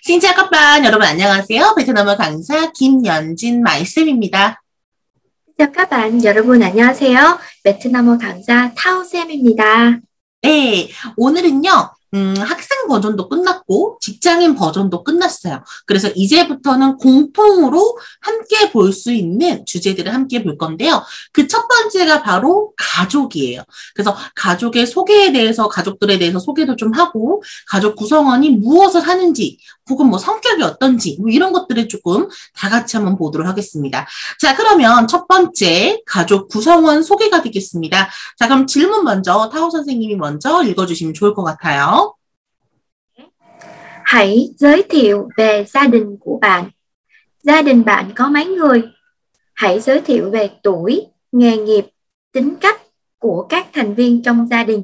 신지아 các bạn, 여러분 안녕하세요. 베트남어 강사 김연진 마이쌤입니다. 네, 여러분 안녕하세요. 베트남어 강사 타오쌤입니다. 네, 오늘은요, 학생 버전도 끝났고, 직장인 버전도 끝났어요. 그래서 이제부터는 공통으로 함께 볼 수 있는 주제들을 함께 볼 건데요. 그 첫 번째가 바로 가족이에요. 그래서 가족의 소개에 대해서, 가족들에 대해서 소개도 좀 하고, 가족 구성원이 무엇을 하는지, 혹은 뭐 성격이 어떤지, 뭐 이런 것들을 조금 다 같이 한번 보도록 하겠습니다. 자, 그러면 첫 번째 가족 구성원 소개가 되겠습니다. 자, 그럼 질문 먼저 타오 선생님이 먼저 읽어주시면 좋을 것 같아요. Hãy giới thiệu về gia đình của bạn. Gia đình bạn có mấy người? Hãy giới thiệu về tuổi, nghề nghiệp, tính cách của các thành viên trong gia đình.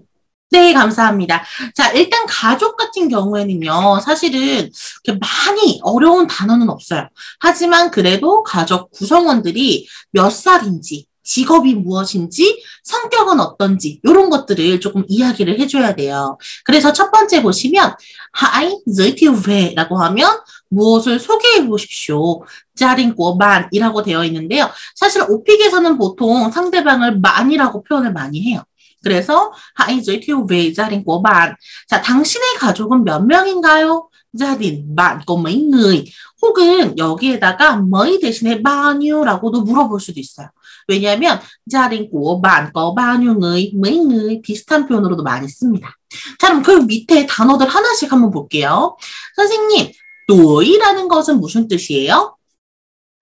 네, 감사합니다. 자, 일단 가족 같은 경우에는요, 사실은 많이 어려운 단어는 없어요. 하지만 그래도 가족 구성원들이 몇 살인지, 직업이 무엇인지, 성격은 어떤지, 이런 것들을 조금 이야기를 해줘야 돼요. 그래서 첫 번째 보시면, hãy giới thiệu ve라고 하면 무엇을 소개해 보십시오. 자린 꼬반이라고 되어 있는데요. 사실 오픽에서는 보통 상대방을 만이라고 표현을 많이 해요. 그래서 hãy giới thiệu về gia đình của bạn. 자, 당신의 가족은 몇 명인가요? gia đình, bạn có mấy người? 혹은 여기에다가 mấy 대신에 bao nhiêu 라고도 물어볼 수도 있어요. 왜냐하면 gia đình của bạn có bao nhiêu người, mấy người 비슷한 표현으로도 많이 씁니다. 자, 그럼 그 밑에 단어들 하나씩 한번 볼게요. 선생님, tuổi 라는 것은 무슨 뜻이에요?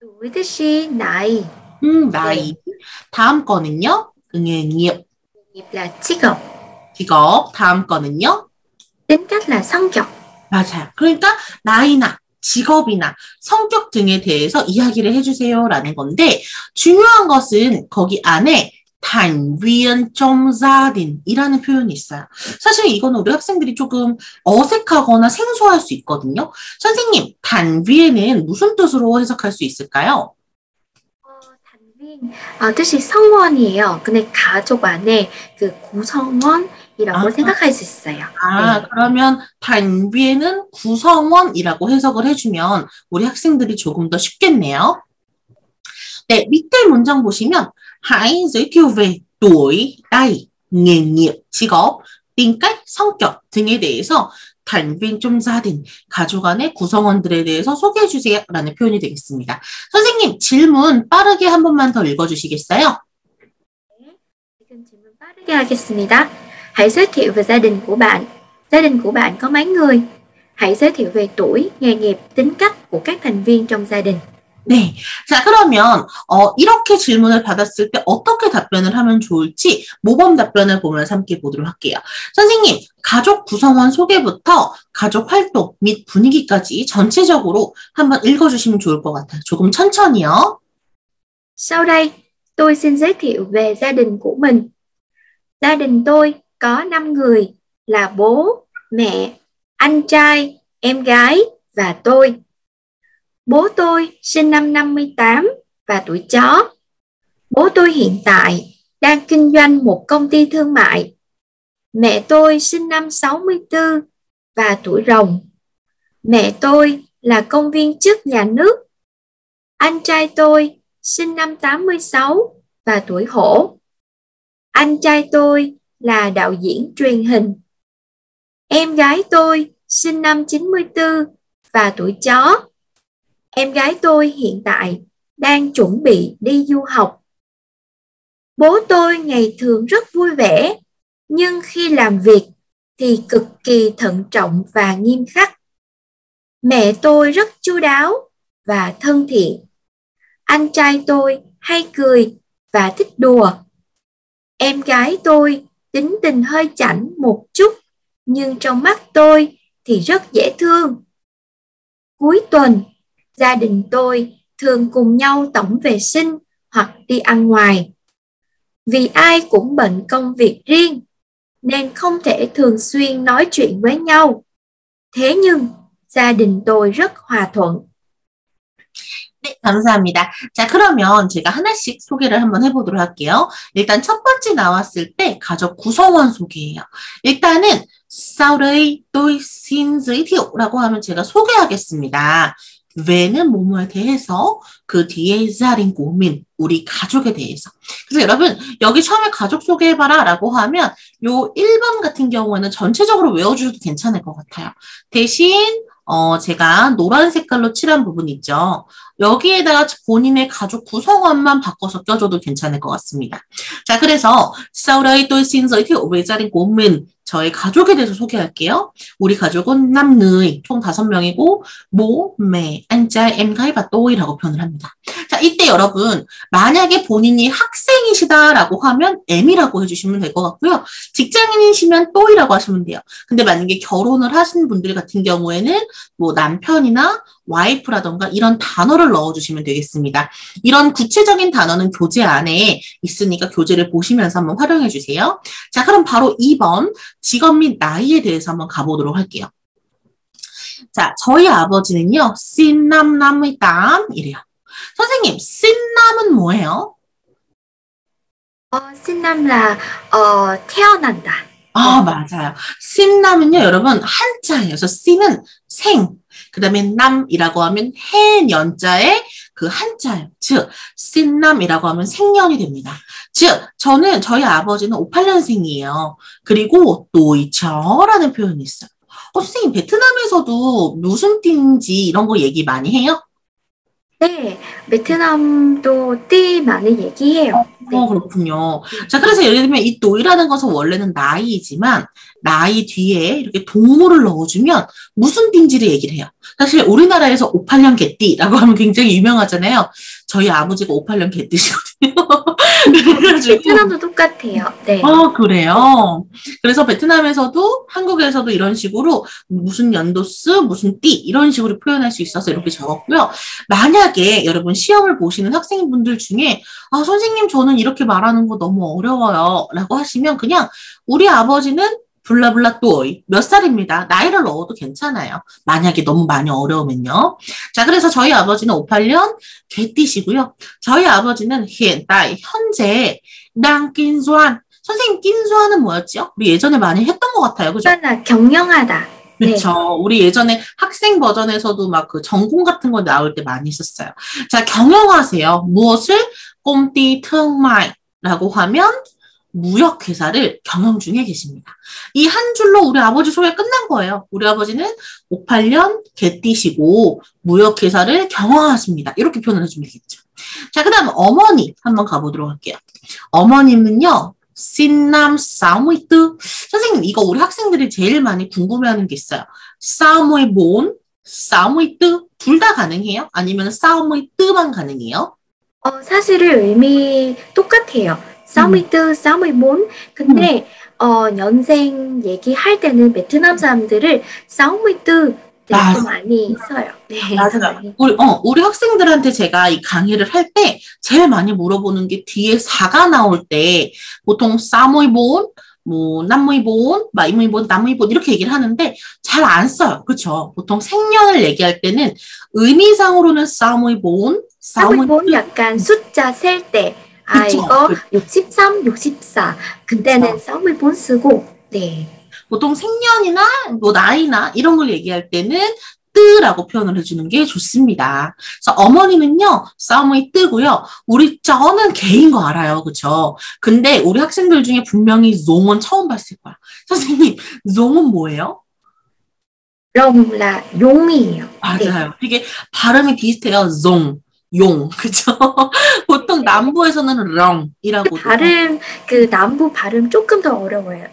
tuổi 뜻이 나이. 나이. 다음 거는요? nghề nghiệp. nghiệp là 직업. 직업. 다음 거는요? tính cách là 성격. 맞아요. 그러니까 나이나 직업이나 성격 등에 대해서 이야기를 해주세요라는 건데 중요한 것은 거기 안에 thành viên trong gia đình 이라는 표현이 있어요. 사실 이거는 우리 학생들이 조금 어색하거나 생소할 수 있거든요. 선생님, thành viên 은 무슨 뜻으로 해석할 수 있을까요? 뜻이 성원이에요. 근데 가족 안에 그 구성원이라고 생각할 수 있어요. 네. 그러면 thành viên 은 구성원이라고 해석을 해주면 우리 학생들이 조금 더 쉽겠네요. 네, 밑에 문장 보시면 hãy giới thiệu về tuổi, 나이, nghề nghiệp, 직업, tính cách, 성격 등에 대해서 thành viên trong gia đình, 가족 안의 구성원들에 대해서 소개해 주세요라는 표현이 되겠습니다. 선생님, 질문 빠르게 한 번만 더 읽어주시겠어요? 네, 지금 질문 빠르게 하겠습니다. Hãy giới thiệu về gia đình của bạn. Gia đình của bạn có mấy người? Hãy giới thiệu về tuổi, nghề nghiệp, tính cách của các thành viên trong gia đình. 네. 자, 그러면 이렇게 질문을 받았을 때 어떻게 답변을 하면 좋을지 모범 답변을 보면서 함께 보도록 할게요. 선생님, 가족 구성원 소개부터 가족 활동 및 분위기까지 전체적으로 한번 읽어주시면 좋을 것 같아요. 조금 천천히요. Sau đây, tôi xin giới thiệu về gia đình của mình. Gia đình tôi có 5 người là bố, mẹ, anh trai, em gái và tôi. Bố tôi sinh năm 58 và tuổi chó. Bố tôi hiện tại đang kinh doanh một công ty thương mại. Mẹ tôi sinh năm 64 và tuổi rồng. Mẹ tôi là công viên chức nhà nước. Anh trai tôi sinh năm 86 và tuổi hổ. Anh trai tôi là đạo diễn truyền hình. Em gái tôi sinh năm 94 và tuổi chó. Em gái tôi hiện tại đang chuẩn bị đi du học. Bố tôi ngày thường rất vui vẻ, nhưng khi làm việc thì cực kỳ thận trọng và nghiêm khắc. Mẹ tôi rất chu đáo và thân thiện. Anh trai tôi hay cười và thích đùa. Em gái tôi tính tình hơi chảnh một chút, nhưng trong mắt tôi thì rất dễ thương. Cuối tuần, gia đình tôi thường cùng nhau tổng vệ sinh hoặc đi ăn ngoài. Vì ai cũng bận công việc riêng, nên không thể thường xuyên nói chuyện với nhau. Thế nhưng, gia đình tôi rất hòa thuận. 네, 감사합니다. 자, 그러면 제가 하나씩 소개를 한번 해보도록 할게요. 일단 첫 번째 나왔을 때 가족 구성원 소개예요. 일단은 Sau đây tôi xin giới thi어라고 하면 제가 소개하겠습니다. 왜는 뭐뭐에 대해서 그 뒤에 자린 고민 우리 가족에 대해서. 그래서 여러분 여기 처음에 가족 소개해봐라 라고 하면 요 1번 같은 경우에는 전체적으로 외워주셔도 괜찮을 것 같아요. 대신 제가 노란 색깔로 칠한 부분 있죠. 여기에다가 본인의 가족 구성원만 바꿔서 껴줘도 괜찮을 것 같습니다. 자, 그래서 sau đây tôi xin giới thiệu về gia đình của mình. 저의 가족에 대해서 소개할게요. 우리 가족은 남의 총 5명이고 bố, mẹ, anh trai, em gái và tôi 라고 표현을 합니다. 자, 이때 여러분 만약에 본인이 학생이시다라고 하면 M이라고 해주시면 될 것 같고요. 직장인이시면 또이라고 하시면 돼요. 근데 만약에 결혼을 하신 분들 같은 경우에는 뭐 남편이나 와이프라던가 이런 단어를 넣어주시면 되겠습니다. 이런 구체적인 단어는 교재 안에 있으니까 교재를 보시면서 한번 활용해 주세요. 자, 그럼 바로 2번 직업 및 나이에 대해서 한번 가보도록 할게요. 자, 저희 아버지는요, 신남남의담 이래요. 선생님, 신남은 뭐예요? 신남 là 태어난다. 아, 맞아요. 신남은요, 여러분, 한자예요. 그래서 신은 생, 그 다음에 남이라고 하면 해년자의 그 한자예요. 즉, 신남이라고 하면 생년이 됩니다. 즉, 저희 아버지는 58년생이에요. 그리고 노이처라는 표현이 있어요. 선생님, 베트남에서도 무슨 띠인지 이런 거 얘기 많이 해요? 네, 베트남도 띠 많이 얘기해요. 네. 그렇군요. 자, 그래서 예를 들면 이 노이라는 것은 원래는 나이이지만 나이 뒤에 이렇게 동물을 넣어주면 무슨 띠인지를 얘기를 해요. 사실 우리나라에서 58년 개띠라고 하면 굉장히 유명하잖아요. 저희 아버지가 58년 개띠시거든요. 베트남도 똑같아요. 네. 그래요. 그래서 베트남에서도 한국에서도 이런 식으로 무슨 연도수, 무슨 띠 이런 식으로 표현할 수 있어서 이렇게 적었고요. 만약에 여러분 시험을 보시는 학생분들 중에 선생님 저는 이렇게 말하는 거 너무 어려워요 라고 하시면 그냥 우리 아버지는 블라블라 또이 몇 살입니다. 나이를 넣어도 괜찮아요. 만약에 너무 많이 어려우면요. 자, 그래서 저희 아버지는 58년 개띠시고요. 저희 아버지는 현재 낭낀수한 선생님 낀수한은 뭐였죠? 우리 예전에 많이 했던 것 같아요. 그죠? 경영하다. 그렇죠. 네. 우리 예전에 학생 버전에서도 막 그 전공 같은 거 나올 때 많이 썼어요. 자, 경영하세요. 무엇을? 꼼띠 thương mại 라고 하면 무역회사를 경영 중에 계십니다. 이 한 줄로 우리 아버지 소개 끝난 거예요. 우리 아버지는 58년 개띠시고 무역회사를 경영하십니다. 이렇게 표현을 해주면 되겠죠. 자, 그 다음 어머니 한번 가보도록 할게요. 어머님은요. 신남 사무이뜨 선생님 이거 우리 학생들이 제일 많이 궁금해하는 게 있어요. 사무이본, 사무이뜨 둘 다 가능해요? 아니면 사무이뜨만 가능해요? 사실은 의미 똑같아요. 64, 64. 근데 연생 얘기할 때는 베트남 사람들을 64 좀 많이 써요. 네. 맞아요. 우리 학생들한테 제가 이 강의를 할 때 제일 많이 물어보는 게 뒤에 4가 나올 때 보통 싸무이본, 뭐 남무이본, 마이무이본, 남무이본 이렇게 얘기를 하는데 잘 안 써요. 그렇죠? 보통 생년을 얘기할 때는 의미상으로는 싸무이본, 싸무이본 약간 숫자 셀 때 이거 63, 64 그때는 싸무이본 쓰고 네. 보통 생년이나 뭐 나이나 이런 걸 얘기할 때는 뜨라고 표현을 해주는 게 좋습니다. 그래서 어머니는요, 싸움이 뜨고요. 우리 저는 개인 거 알아요. 그쵸? 근데 우리 학생들 중에 분명히 종은 처음 봤을 거야. 선생님, 종은 뭐예요? 롱là 용이에요. 맞아요. 네. 이게 발음이 비슷해요. 용, 그죠? 보통 남부에서는 렁이라고. 남부 발음 조금 더 어려워요.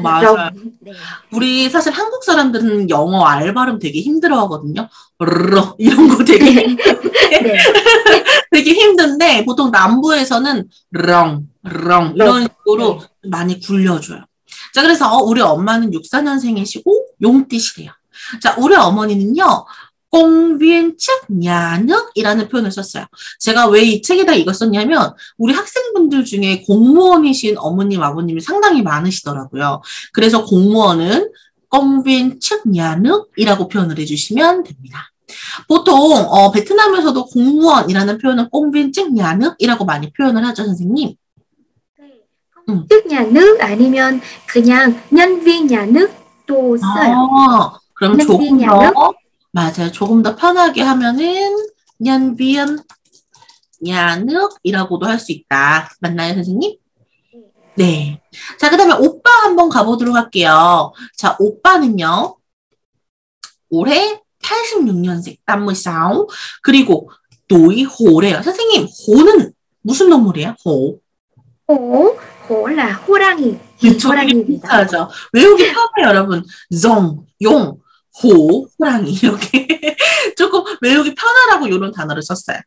맞아요. 네. 우리 사실 한국 사람들은 영어 알 발음 되게 힘들어 하거든요. 이런 거 되게 네. 되게 힘든데, 보통 남부에서는 렁, 이런 식으로 많이 굴려줘요. 자, 그래서 우리 엄마는 64년생이시고 용띠시래요. 자, 우리 어머니는요, 공viên chức nhà nước 이라는 표현을 썼어요. 제가 왜 이 책에다 이거 썼냐면 우리 학생분들 중에 공무원이신 어머님, 아버님이 상당히 많으시더라고요. 그래서 공무원은 공viên chức nhà nước 이라고 표현을 해주시면 됩니다. 보통 베트남에서도 공무원이라는 표현은 공viên chức nhà nước 이라고 많이 표현을 하죠, 선생님. 네, chức nhà nước 아니면 그냥 nhân viên nhà nước 도 써요. 그럼 nhân viên 조금 nhà 더, nước. 맞아요. 조금 더 편하게 하면은, nhân viên, nhà nước 이라고도 할 수 있다. 맞나요, 선생님? 네. 자, 그 다음에 오빠 한번 가보도록 할게요. 자, 오빠는요, 올해 86년생, 86. 그리고 노이호래요. 선생님, 호는 무슨 동물이에요? 호. hổ hổ là 호랑이. 그쵸, 되게 호랑이입니다. 비슷하죠. 외우기 편해요, 여러분. 종, 용, 호, 호랑이. 이렇게 조금 외우기 편하라고 이런 단어를 썼어요.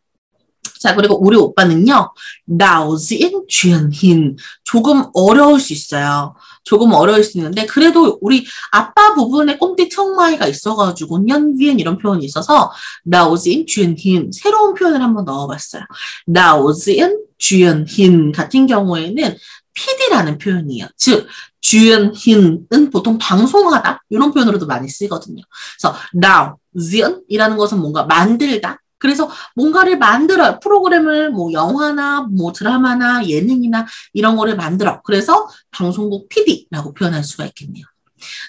자, 그리고 우리 오빠는요, 나오진 쥔힌. 조금 어려울 수 있어요. 조금 어려울 수 있는데, 그래도 우리 아빠 부분에 꼼띠 청마이가 있어가지고, 년비엔 이런 표현이 있어서, 나오진 쥔힌. 새로운 표현을 한번 넣어봤어요. 나오진 쥔힌 같은 경우에는 PD라는 표현이에요. 즉, 쥔힌은 보통 방송하다. 이런 표현으로도 많이 쓰거든요. 그래서, 나오진이라는 것은 뭔가 만들다. 그래서 뭔가를 만들어요. 프로그램을 뭐 영화나 뭐 드라마나 예능이나 이런 거를 만들어. 그래서 방송국 PD라고 표현할 수가 있겠네요.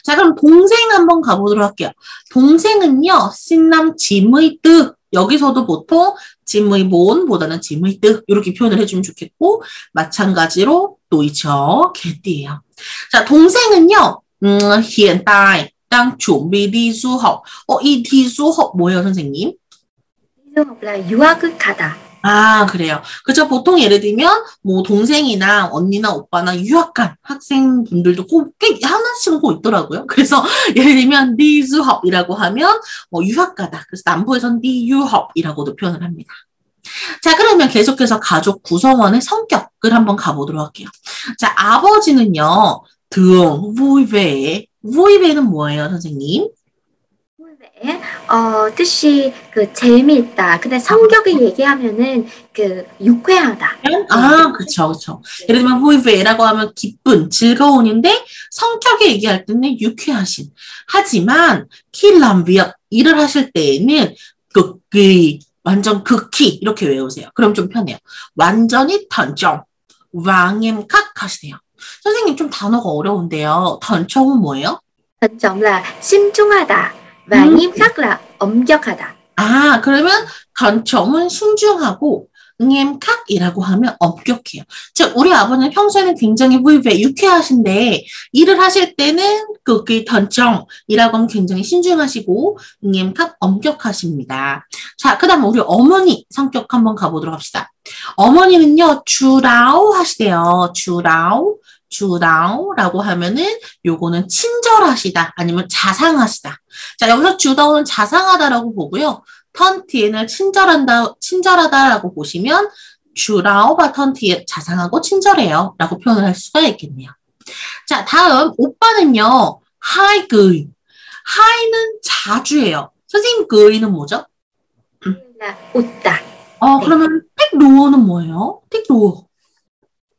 자, 그럼 동생 한번 가보도록 할게요. 동생은요, 신남 지의 뜻. 여기서도 보통 지의 몬보다는 지의 뜻 이렇게 표현을 해주면 좋겠고 마찬가지로 또 있죠. 개띠예요. 자, 동생은요, hiện tại đang chuẩn bị đi du học. 이 đi du học 뭐예요, 선생님? du học là 유학을 가다. 아, 그래요. 그죠. 보통 예를 들면, 뭐, 동생이나 언니나 오빠나 유학 간 학생분들도 꽤 하나씩은 꼭 있더라고요. 그래서, 예를 들면, 니즈업이라고 하면, 유학 가다. 그래서 남부에선 니유업이라고도 표현을 합니다. 자, 그러면 계속해서 가족 구성원의 성격을 한번 가보도록 할게요. 자, 아버지는요, 등, vui vẻ 는 뭐예요, 선생님? 뜻이 그 재미있다. 근데 성격을 얘기하면은 그 유쾌하다. 아, 그쵸, 그쵸. 예를 들면 vui vẻ 라고 하면 기쁜, 즐거운인데 성격에 얘기할 때는 유쾌하신. 하지만 khi làm việc, 일을 하실 때에는 극기, 완전 극히 이렇게 외우세요. 그럼 좀 편해요. 완전히 던정, 왕nghiêm khắc 하시네요. 선생님 좀 단어가 어려운데요. 던정은 뭐예요? 던정 là 신중하다. và nghiêm khắc là 엄격하다. 아, 그러면 던정은 신중하고 nghiêm khắc 이라고 하면 엄격해요. 즉, 우리 아버지는 평소에는 굉장히 vui vẻ, 유쾌하신데 일을 하실 때는 그 던정이라고 하면 굉장히 신중하시고 nghiêm khắc, 엄격하십니다. 자, 그 다음에 우리 어머니 성격 한번 가보도록 합시다. 어머니는요, 주라오 하시대요. 주라오라고 하면은 요거는 친절하시다 아니면 자상하시다. 자, 여기서 주다오는 자상하다라고 보고요. 턴티엔을 친절하다라고 보시면 주라오바 턴티엔 자상하고 친절해요 라고 표현을 할 수가 있겠네요. 자, 다음 오빠는요. 하이그이. 하이는 자주예요. 선생님 그이는 뭐죠? 웃다. 그러면 택로어는 뭐예요? 택로어.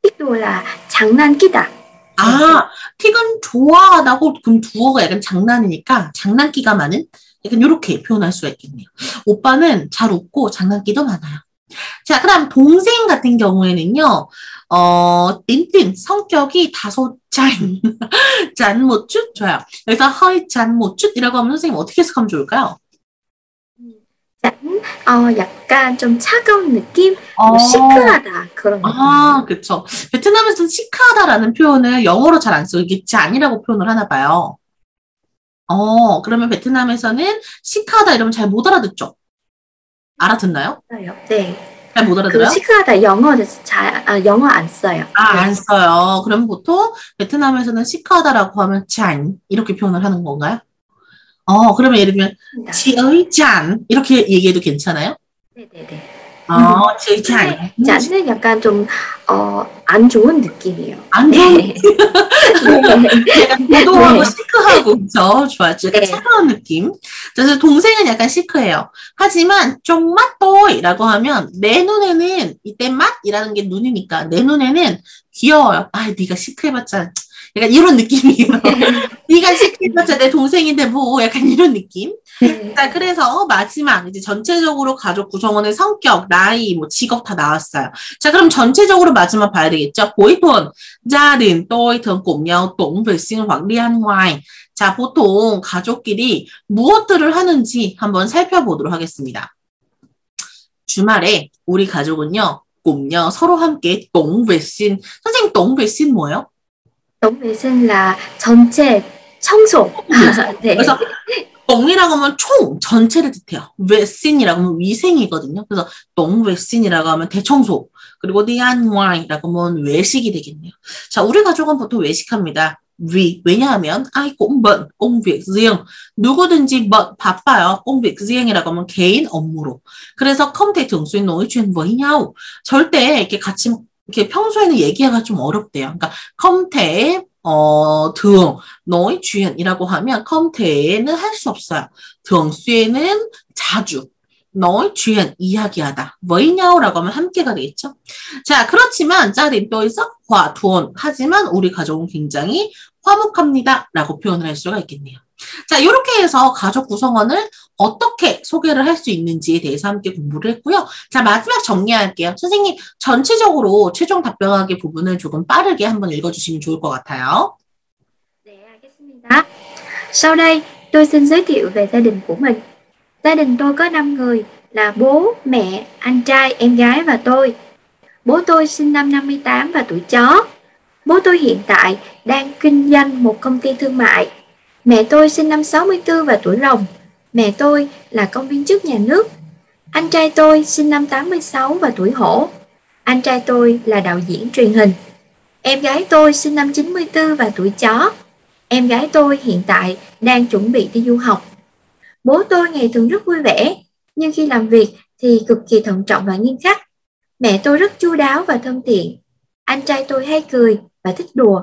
틱도 là 장난기다. 아, 틱은 좋아하다고 그럼 두어가 약간 장난이니까 장난기가 많은 약간 이렇게 표현할 수가 있겠네요. 오빠는 잘 웃고 장난기도 많아요. 자, 그다음 동생 같은 경우에는요. 띵띵 성격이 다소 짠 못쭌 좋아요. 여기서 허이 짠 못쭌이라고 하면 선생님 어떻게 해석하면 좋을까요? 약간 좀 차가운 느낌? 시크하다 그런 느낌. 아, 그쵸. 베트남에서는 시크하다라는 표현을 영어로 잘 안 쓰고 이게 짠이라고 표현을 하나 봐요. 그러면 베트남에서는 시크하다 이러면 잘 못 알아듣죠? 알아듣나요? 네. 잘 못 알아들어요? 그 시크하다 영어 안 써요. 안 써요. 그럼 보통 베트남에서는 시크하다라고 하면 짠 이렇게 표현을 하는 건가요? 그러면 예를 들면 지의 짠 이렇게 얘기해도 괜찮아요? 네네네. 지의 짠. 짠은 약간 좀 안 좋은 느낌이에요. 안 좋은 네. 느낌. 약간 고도하고 시크하고 그렇죠. 좋았죠. 약간 차가운 느낌. 그래서 동생은 약간 시크해요. 하지만 좀 맛도이라고 하면 내 눈에는 이때 맛이라는 게 눈이니까 내 눈에는 귀여워요. 네가 시크해봤자 약간 이런 느낌이에요. 네가 시키면 내 동생인데 뭐 약간 이런 느낌. 자, 그래서 마지막 이제 전체적으로 가족 구성원의 성격, 나이, 뭐 직업 다 나왔어요. 자, 그럼 전체적으로 마지막 봐야 되겠죠. Cuối tuần, gia đình tôi thường cùng nhau tổng vệ sinh hoặc đi ăn ngoài. 자, 보통 가족끼리 무엇들을 하는지 한번 살펴보도록 하겠습니다. 주말에 우리 가족은요, cùng nhau 서로 함께 tổng vệ sinh. 선생님, tổng vệ sinh 뭐예요? tổng vệ sinh là 전체 청소. 네. 그래서 똥이라고 하면 총 전체를 뜻해요. vệ sinh 이라고 하면 위생이거든요. 그래서 똥 vệ sinh 이라고 하면 대청소. 그리고 đi ăn ngoi라고 하면 외식이 되겠네요. 자, 우리 가족은 보통 외식합니다. 왜냐하면 ai cũng bận công việc riêng. 누구든지 bận 바빠요. công việc riêng이라고 하면 개인 업무로. 그래서 không thể thường xuyên nói chuyện với nhau. 절대 이렇게 같이 이렇게 평소에는 얘기하기가 좀 어렵대요. 그러니까 không thể thường nói chuyện 이라고 하면 không the는 할 수 없어요. thường xuy는 자주. nói chuyện 이야기하다. với nhau 라고 하면 함께가 되겠죠. 자, 그렇지만 gia đình tôi rất hòa thuận. 하지만 우리 가족은 굉장히 화목합니다. 라고 표현을 할 수가 있겠네요. 자, 이렇게 해서 가족 구성원을 어떻게 소개를 할 수 있는지에 대해서 함께 공부를 했고요. 자, 마지막 정리할게요. 선생님, 전체적으로 최종 답변하기 부분을 조금 빠르게 한번 읽어주시면 좋을 것 같아요. 네, 알겠습니다. Sau đây, tôi xin giới thiệu về gia đình của mình. Gia đình tôi có 5 người là bố, mẹ, anh trai, em gái và tôi. Bố tôi sinh năm 58 và tuổi chó. Bố tôi hiện tại đang kinh doanh một công ty thương mại. Mẹ tôi sinh năm 64 và tuổi rồng. Mẹ tôi là công viên chức nhà nước. Anh trai tôi sinh năm 86 và tuổi hổ. Anh trai tôi là đạo diễn truyền hình. Em gái tôi sinh năm 94 và tuổi chó. Em gái tôi hiện tại đang chuẩn bị đi du học. Bố tôi ngày thường rất vui vẻ, nhưng khi làm việc thì cực kỳ thận trọng và nghiêm khắc. Mẹ tôi rất chu đáo và thân thiện. Anh trai tôi hay cười và thích đùa.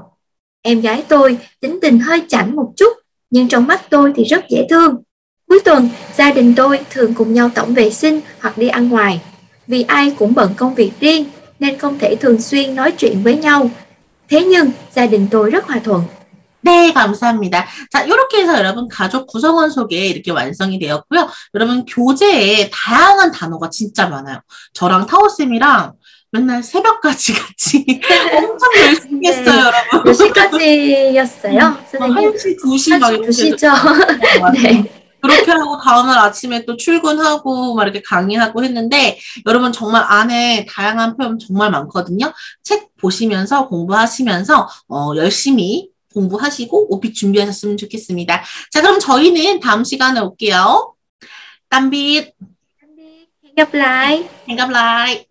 Em gái tôi tính tình hơi chảnh một chút, nhưng trong mắt tôi thì rất dễ thương. Cuối tuần, gia đình tôi thường cùng nhau tổng vệ sinh hoặc đi ăn ngoài. Vì ai cũng bận công việc riêng nên không thể thường xuyên nói chuyện với nhau. Thế nhưng gia đình tôi rất hòa thuận. 네, 감사합니다. 자, 이렇게 해서 여러분 가족 구성원 소개 이렇게 완성이 되었고요. 여러분 교재에 다양한 단어가 진짜 많아요. 저랑 타오쌤이랑 맨날 새벽까지 같이 엄청 열심히 했어요, 네. 여러분. 몇 시까지였어요, 선생님? 1시, 2시 막 이렇게 2시죠. 네. 그렇게 하고 다음날 아침에 또 출근하고 막 이렇게 강의하고 했는데 여러분 정말 안에 다양한 표현 정말 많거든요. 책 보시면서 공부하시면서 열심히 공부하시고 오픽 준비하셨으면 좋겠습니다. 자, 그럼 저희는 다음 시간에 올게요. 땀빛. Hẹn gặp lại. Hẹn gặp lại.